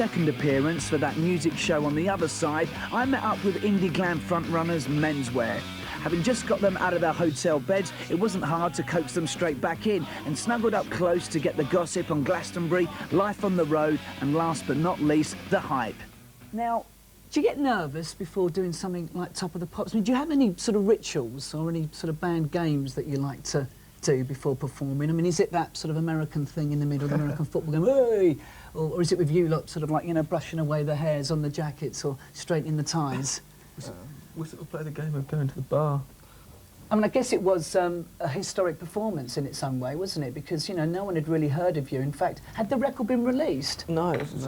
second appearance for that music show on the other side, I met up with indie glam frontrunners Menswear. Having just got them out of their hotel beds, it wasn't hard to coax them straight back in and snuggled up close to get the gossip on Glastonbury, life on the road, and last but not least, the hype. Now, do you get nervous before doing something like Top of the Pops? I mean, do you have any sort of rituals or any sort of band games that you like to do before performing? I mean, is it that sort of American thing in the middle, the American football game, hey? Or is it with you lot sort of like, you know, brushing away the hairs on the jackets or straightening the ties? We sort of played a game of going to the bar. I mean, I guess it was a historic performance in its own way, wasn't it? Because, you know, no one had really heard of you. In fact, had the record been released? No, it was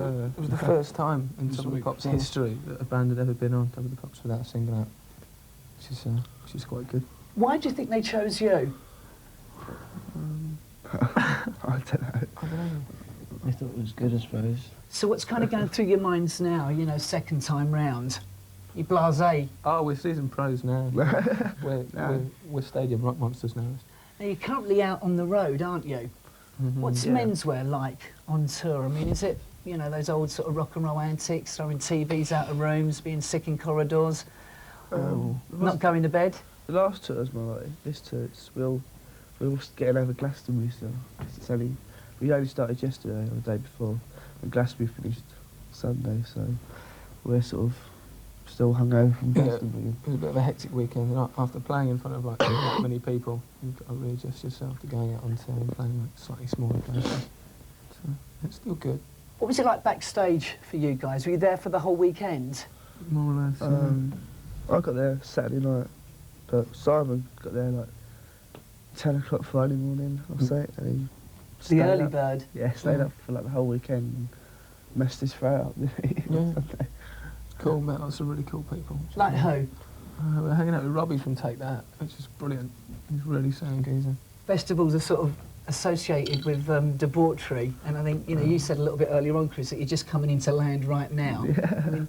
the first time in Top of the Pops history that a band had ever been on Top of the Pops without a single out, which is quite good. Why do you think they chose you? I don't know. I thought it was good, I suppose. So what's kind of going through your minds now, you know, second time round? You blasé? Oh, we're season pros now. we're stadium rock monsters now. Now, you're currently out on the road, aren't you? What's Menswear like on tour? I mean, is it, you know, those old sort of rock and roll antics, throwing TVs out of rooms, being sick in corridors, not going to bed? The last tour was more like this tour. We're all getting over Glastonbury still. We only started yesterday or the day before, and Glastonbury finished Sunday, so we're sort of still hungover from Glastonbury. It was a bit of a hectic weekend, and after playing in front of like that many people, you've got to readjust yourself to going out on tour and playing like slightly smaller places. So it's still good. What was it like backstage for you guys? Were you there for the whole weekend? More or less. I got there Saturday night, but Simon got there like 10 o'clock Friday morning, I'll say, and he The early up, bird? Yeah, stayed up for like the whole weekend and messed his throat up. Yeah. Cool, met lots of really cool people. Like who? We're hanging out with Robbie from Take That, which is brilliant. He's really sound geezer. Festivals are sort of associated with debauchery, and I think, you know, you said a little bit earlier on, Chris, that you're just coming into land right now. Yeah. I mean,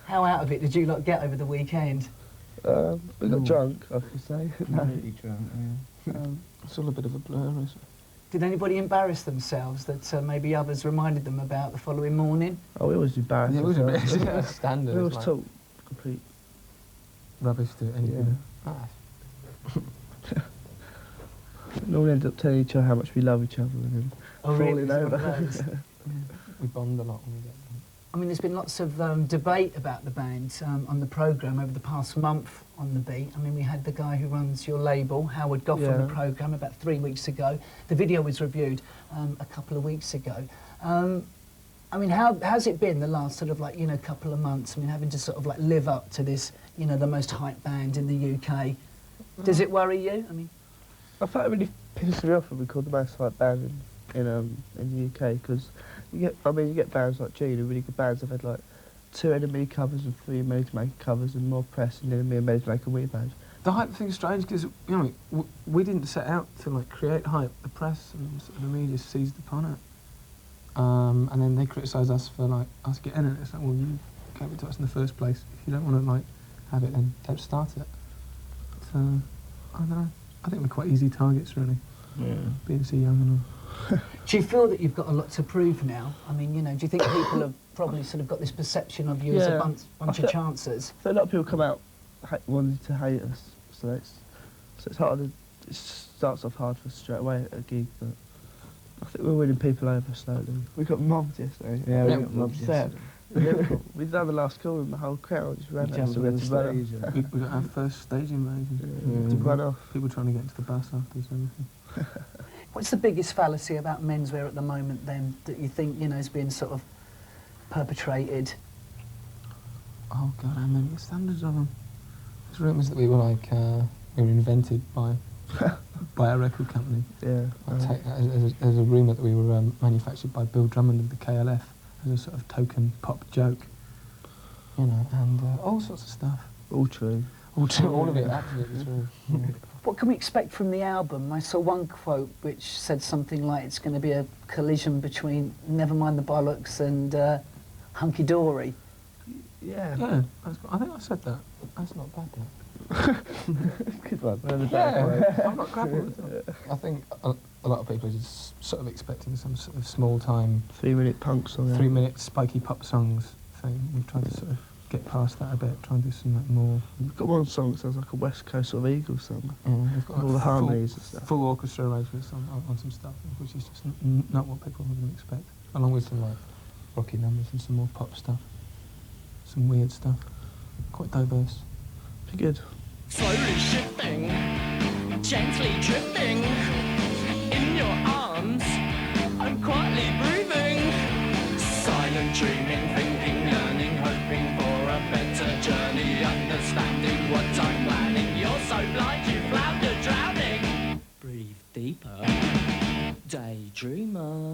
how out of it did you lot get over the weekend? We got drunk, I could say. Really drunk, yeah. It's all a bit of a blur, isn't it? Did anybody embarrass themselves that maybe others reminded them about the following morning? Oh, we always embarrassed. Yeah, it was a bit ourselves. standard. We always like talk complete rubbish to anybody. Yeah. We all end up telling each other how much we love each other and then falling over. We bond a lot when we get there. I mean, there's been lots of debate about the band on the programme over the past month on The Beat. I mean, we had the guy who runs your label, Howard Goff, on the programme about 3 weeks ago. The video was reviewed a couple of weeks ago. I mean, how's it been the last sort of like, you know, couple of months? I mean, having to sort of like live up to this, you know, the most hyped band in the UK. Does it worry you? I mean, I thought it really pissed me off when we called the most hyped band in the UK, because you get bands like Gene, really good bands. I've had like 2 Enemy covers and 3 Made to Make covers and more press and Enemy and Made to Make a Weird Band. The hype thing's strange because, you know, we didn't set out to like create hype. The press and sort of the media seized upon it. And then they criticised us for like us getting it. It's like, well, you gave it to us in the first place. If you don't want to like have it, then don't start it. So I don't know. I think we're quite easy targets, really. Yeah. Being so young and all. do you feel that you've got a lot to prove now? I mean, you know, do you think people have probably sort of got this perception of you as a bunch of chancers? So a lot of people come out wanting to hate us, so it's hard. It starts off hard for us straight away at a gig, but I think we're winning people over slowly. We got mobbed yesterday. Yeah, we got mobbed yesterday. We've done the last call and the whole crowd just ran out, so we had to run off. We got our first stage invasion. To run off. People trying to get into the bus afterwards and everything. What's the biggest fallacy about Menswear at the moment, then, that you think, you know, is being sort of perpetrated? Oh God, how many standards of them? There's rumours that we were like, we were invented by a record company. Yeah. There's a rumour that we were manufactured by Bill Drummond of the KLF as a sort of token pop joke. You know, and all sorts of stuff. All true. All true, all of it, absolutely true. Yeah. What can we expect from the album? I saw one quote which said something like it's going to be a collision between Nevermind the Bollocks and Hunky Dory. Yeah. Yeah, I think I said that. That's not bad, that. Good one. I'm not crapping with it. I think a lot of people are just sort of expecting some sort of small-time 3-minute punk song. 3-minute spiky pop songs thing. We've tried to sort of get past that a bit, try and do some like more. We've got one song that sounds like a West Coast sort of Eagles song. Yeah, we've got All like the harmonies and stuff. full orchestra arrangements on some stuff, which is just not what people would expect. Along with some like rocky numbers and some more pop stuff, some weird stuff, quite diverse. Be good. Slowly shifting, gently drifting in your arms. I'm quietly breathing, silent dreaming, thinking, learning, hoping for a better journey, understanding what I'm planning. You're so blind, you flounder, drowning. Breathe deeper, daydreamer.